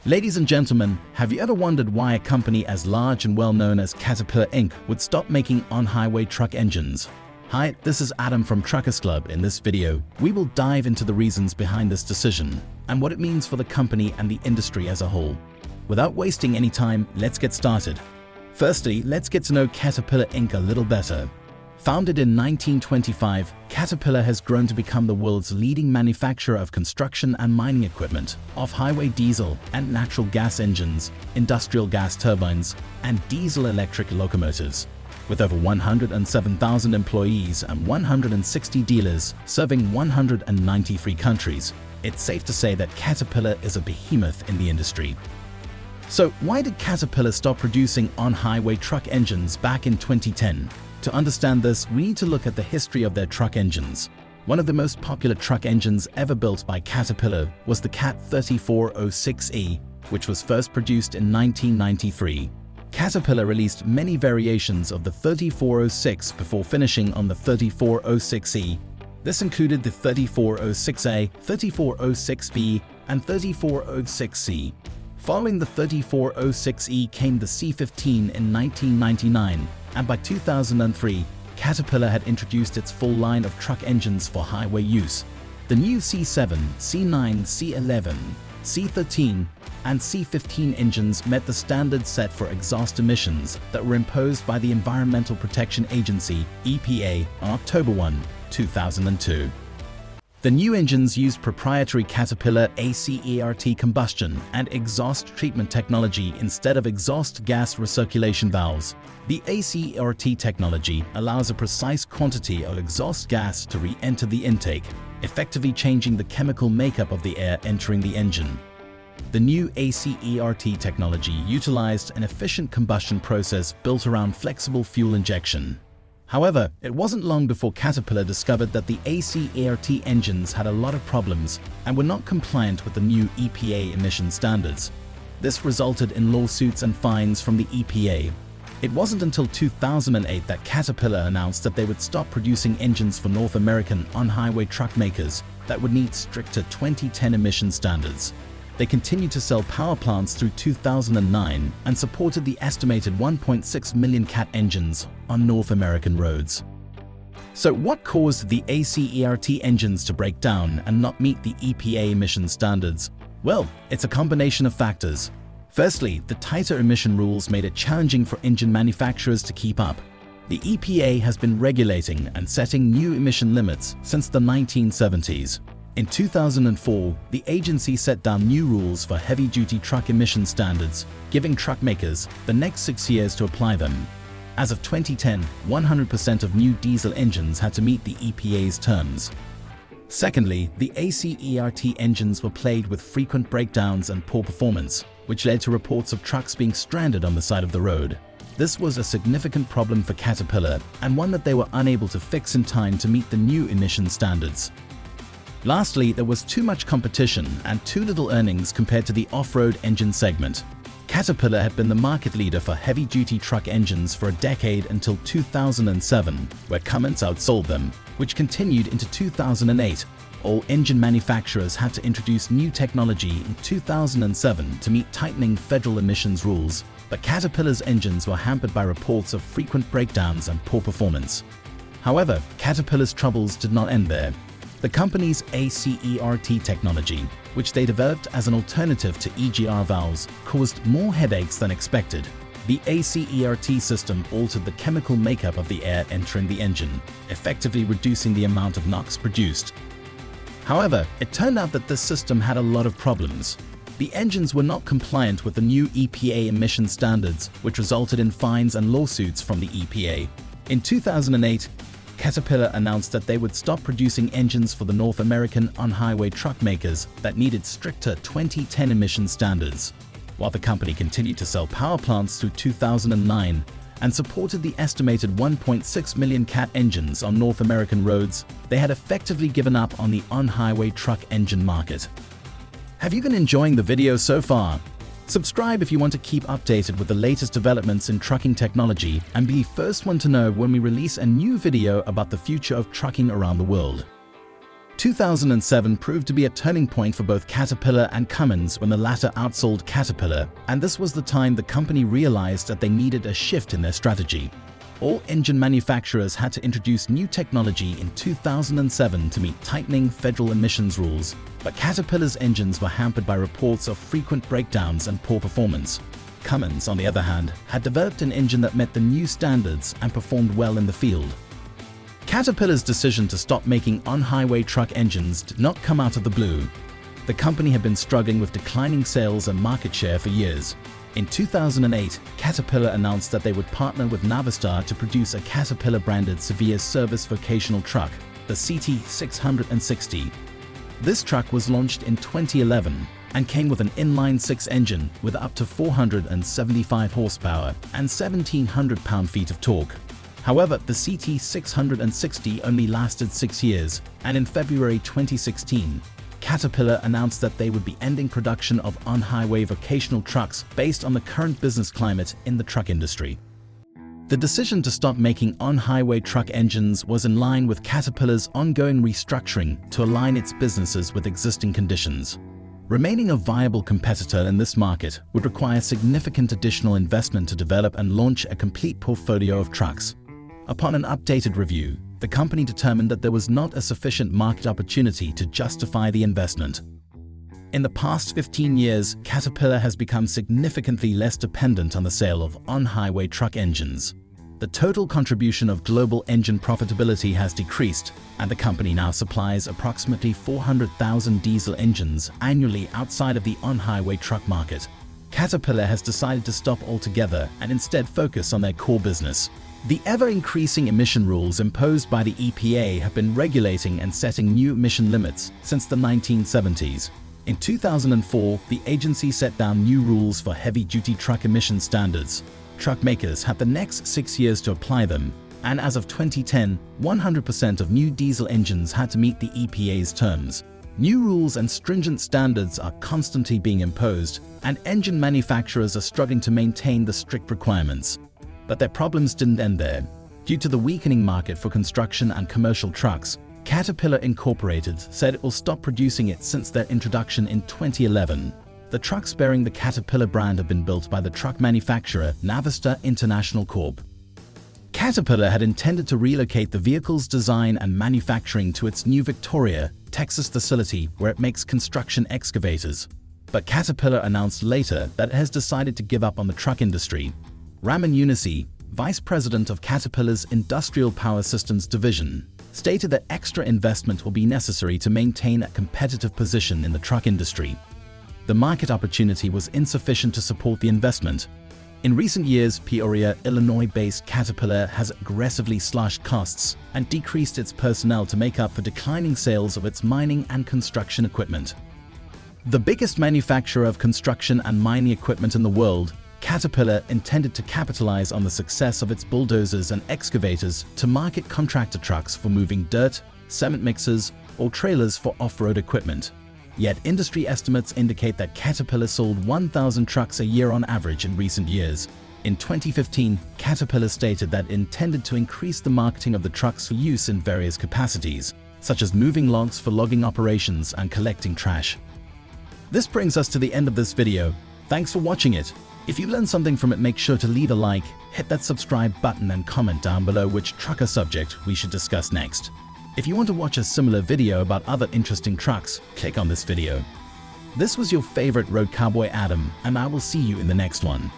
Ladies and gentlemen, have you ever wondered why a company as large and well-known as Caterpillar Inc. would stop making on-highway truck engines? Hi, this is Adam from Truckers Club. In this video, we will dive into the reasons behind this decision and what it means for the company and the industry as a whole. Without wasting any time, let's get started. Firstly, let's get to know Caterpillar Inc. a little better. Founded in 1925, Caterpillar has grown to become the world's leading manufacturer of construction and mining equipment, off-highway diesel and natural gas engines, industrial gas turbines, and diesel-electric locomotives. With over 107,000 employees and 160 dealers serving 193 countries, it's safe to say that Caterpillar is a behemoth in the industry. So why did Caterpillar stop producing on-highway truck engines back in 2010? To understand this, we need to look at the history of their truck engines. One of the most popular truck engines ever built by Caterpillar was the CAT 3406E, which was first produced in 1993. Caterpillar released many variations of the 3406 before finishing on the 3406E. This included the 3406A, 3406B, and 3406C. Following the 3406E came the C15 in 1999, and by 2003, Caterpillar had introduced its full line of truck engines for highway use. The new C7, C9, C11, C13, and C15 engines met the standard set for exhaust emissions that were imposed by the Environmental Protection Agency, EPA, on October 1, 2002. The new engines used proprietary Caterpillar ACERT combustion and exhaust treatment technology instead of exhaust gas recirculation valves. The ACERT technology allows a precise quantity of exhaust gas to re-enter the intake, effectively changing the chemical makeup of the air entering the engine. The new ACERT technology utilized an efficient combustion process built around flexible fuel injection. However, it wasn't long before Caterpillar discovered that the ACERT engines had a lot of problems and were not compliant with the new EPA emission standards. This resulted in lawsuits and fines from the EPA. It wasn't until 2008 that Caterpillar announced that they would stop producing engines for North American on-highway truck makers that would meet stricter 2010 emission standards. They continued to sell power plants through 2009 and supported the estimated 1.6 million CAT engines on North American roads. So what caused the ACERT engines to break down and not meet the EPA emission standards? Well, it's a combination of factors. Firstly, the tighter emission rules made it challenging for engine manufacturers to keep up. The EPA has been regulating and setting new emission limits since the 1970s. In 2004, the agency set down new rules for heavy-duty truck emission standards, giving truck makers the next 6 years to apply them. As of 2010, 100% of new diesel engines had to meet the EPA's terms. Secondly, the ACERT engines were plagued with frequent breakdowns and poor performance, which led to reports of trucks being stranded on the side of the road. This was a significant problem for Caterpillar and one that they were unable to fix in time to meet the new emission standards. Lastly, there was too much competition and too little earnings compared to the off-road engine segment. Caterpillar had been the market leader for heavy-duty truck engines for a decade until 2007, where Cummins outsold them, which continued into 2008. All engine manufacturers had to introduce new technology in 2007 to meet tightening federal emissions rules, but Caterpillar's engines were hampered by reports of frequent breakdowns and poor performance. However, Caterpillar's troubles did not end there. The company's ACERT technology, which they developed as an alternative to EGR valves, caused more headaches than expected. The ACERT system altered the chemical makeup of the air entering the engine, effectively reducing the amount of NOx produced. However, it turned out that this system had a lot of problems. The engines were not compliant with the new EPA emission standards, which resulted in fines and lawsuits from the EPA. In 2008, Caterpillar announced that they would stop producing engines for the North American on-highway truck makers that needed stricter 2010 emission standards. While the company continued to sell power plants through 2009 and supported the estimated 1.6 million CAT engines on North American roads, they had effectively given up on the on-highway truck engine market. Have you been enjoying the video so far? Subscribe if you want to keep updated with the latest developments in trucking technology and be the first one to know when we release a new video about the future of trucking around the world. 2007 proved to be a turning point for both Caterpillar and Cummins when the latter outsold Caterpillar, and this was the time the company realized that they needed a shift in their strategy. All engine manufacturers had to introduce new technology in 2007 to meet tightening federal emissions rules, but Caterpillar's engines were hampered by reports of frequent breakdowns and poor performance. Cummins, on the other hand, had developed an engine that met the new standards and performed well in the field. Caterpillar's decision to stop making on-highway truck engines did not come out of the blue. The company had been struggling with declining sales and market share for years. In 2008, Caterpillar announced that they would partner with Navistar to produce a Caterpillar-branded severe service vocational truck, the CT660. This truck was launched in 2011 and came with an inline-six engine with up to 475 horsepower and 1,700 pound-feet of torque. However, the CT660 only lasted 6 years, and in February 2016, Caterpillar announced that they would be ending production of on-highway vocational trucks based on the current business climate in the truck industry. The decision to stop making on-highway truck engines was in line with Caterpillar's ongoing restructuring to align its businesses with existing conditions. Remaining a viable competitor in this market would require significant additional investment to develop and launch a complete portfolio of trucks. Upon an updated review, the company determined that there was not a sufficient market opportunity to justify the investment. In the past 15 years, Caterpillar has become significantly less dependent on the sale of on-highway truck engines. The total contribution of global engine profitability has decreased, and the company now supplies approximately 400,000 diesel engines annually outside of the on-highway truck market. Caterpillar has decided to stop altogether and instead focus on their core business. The ever-increasing emission rules imposed by the EPA have been regulating and setting new emission limits since the 1970s. In 2004, the agency set down new rules for heavy-duty truck emission standards. Truck makers had the next 6 years to apply them, and as of 2010, 100% of new diesel engines had to meet the EPA's terms. New rules and stringent standards are constantly being imposed, and engine manufacturers are struggling to maintain the strict requirements. But their problems didn't end there. Due to the weakening market for construction and commercial trucks, Caterpillar Incorporated said it will stop producing it since their introduction in 2011. The trucks bearing the Caterpillar brand have been built by the truck manufacturer Navistar International Corp. Caterpillar had intended to relocate the vehicle's design and manufacturing to its new Victoria, Texas facility where it makes construction excavators. But Caterpillar announced later that it has decided to give up on the truck industry. Raman Younisi, vice president of Caterpillar's Industrial Power Systems division, stated that extra investment will be necessary to maintain a competitive position in the truck industry. The market opportunity was insufficient to support the investment. In recent years, Peoria, Illinois-based Caterpillar has aggressively slashed costs and decreased its personnel to make up for declining sales of its mining and construction equipment. The biggest manufacturer of construction and mining equipment in the world, Caterpillar intended to capitalize on the success of its bulldozers and excavators to market contractor trucks for moving dirt, cement mixers, or trailers for off-road equipment. Yet industry estimates indicate that Caterpillar sold 1,000 trucks a year on average in recent years. In 2015, Caterpillar stated that it intended to increase the marketing of the trucks for use in various capacities, such as moving logs for logging operations and collecting trash. This brings us to the end of this video. Thanks for watching it. If you learned something from it, make sure to leave a like, hit that subscribe button and comment down below which trucker subject we should discuss next. If you want to watch a similar video about other interesting trucks, click on this video. This was your favorite road cowboy Adam, and I will see you in the next one.